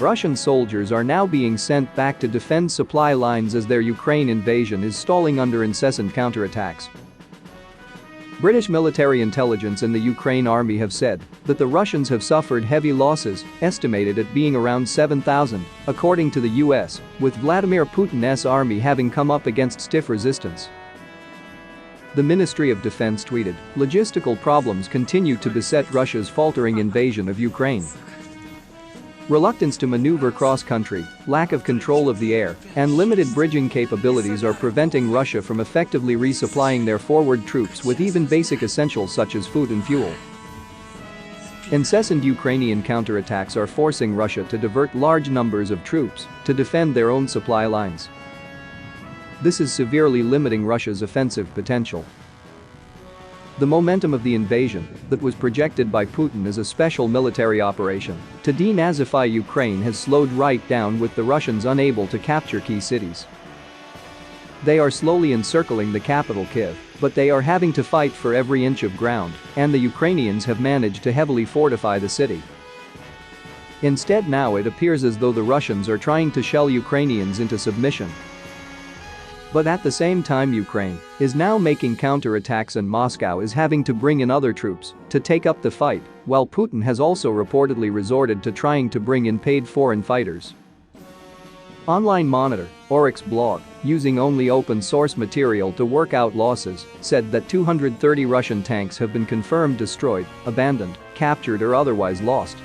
Russian soldiers are now being sent back to defend supply lines as their Ukraine invasion is stalling under incessant counterattacks. British military intelligence and the Ukraine army have said that the Russians have suffered heavy losses, estimated at being around 7,000, according to the US, with Vladimir Putin's army having come up against stiff resistance. The Ministry of Defense tweeted, "Logistical problems continue to beset Russia's faltering invasion of Ukraine. Reluctance to maneuver cross-country, lack of control of the air, and limited bridging capabilities are preventing Russia from effectively resupplying their forward troops with even basic essentials such as food and fuel." Incessant Ukrainian counterattacks are forcing Russia to divert large numbers of troops to defend their own supply lines. This is severely limiting Russia's offensive potential. The momentum of the invasion that was projected by Putin as a special military operation to denazify Ukraine has slowed right down, with the Russians unable to capture key cities. They are slowly encircling the capital Kyiv, but they are having to fight for every inch of ground, and the Ukrainians have managed to heavily fortify the city. Instead, now it appears as though the Russians are trying to shell Ukrainians into submission. But at the same time, Ukraine is now making counterattacks and Moscow is having to bring in other troops to take up the fight, while Putin has also reportedly resorted to trying to bring in paid foreign fighters. Online monitor, Oryx blog, using only open source material to work out losses, said that 230 Russian tanks have been confirmed destroyed, abandoned, captured or otherwise lost.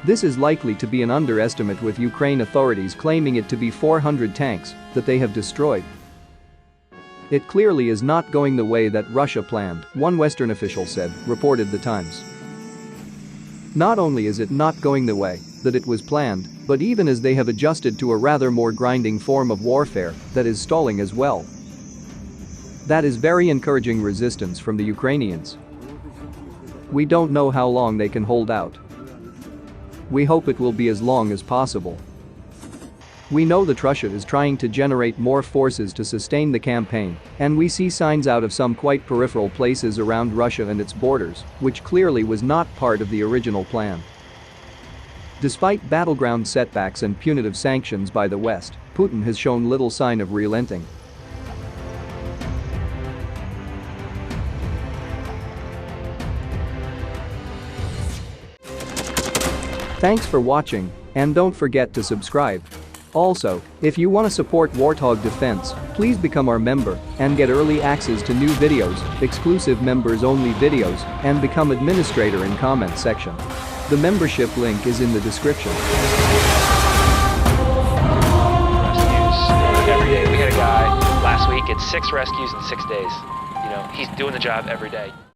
This is likely to be an underestimate, with Ukraine authorities claiming it to be 400 tanks that they have destroyed. It clearly is not going the way that Russia planned, one Western official said, reported The Times. Not only is it not going the way that it was planned, but even as they have adjusted to a rather more grinding form of warfare that is stalling as well. That is very encouraging resistance from the Ukrainians. We don't know how long they can hold out. We hope it will be as long as possible. We know that Russia is trying to generate more forces to sustain the campaign, and we see signs out of some quite peripheral places around Russia and its borders, which clearly was not part of the original plan." Despite battleground setbacks and punitive sanctions by the West, Putin has shown little sign of relenting. Thanks for watching, and don't forget to subscribe. Also, if you want to support Warthog Defense, please become our member and get early access to new videos, exclusive members-only videos, and become administrator in comment section. The membership link is in the description. Rescues every day. We had a guy last week, it's 6 rescues in 6 days. He's doing the job every day.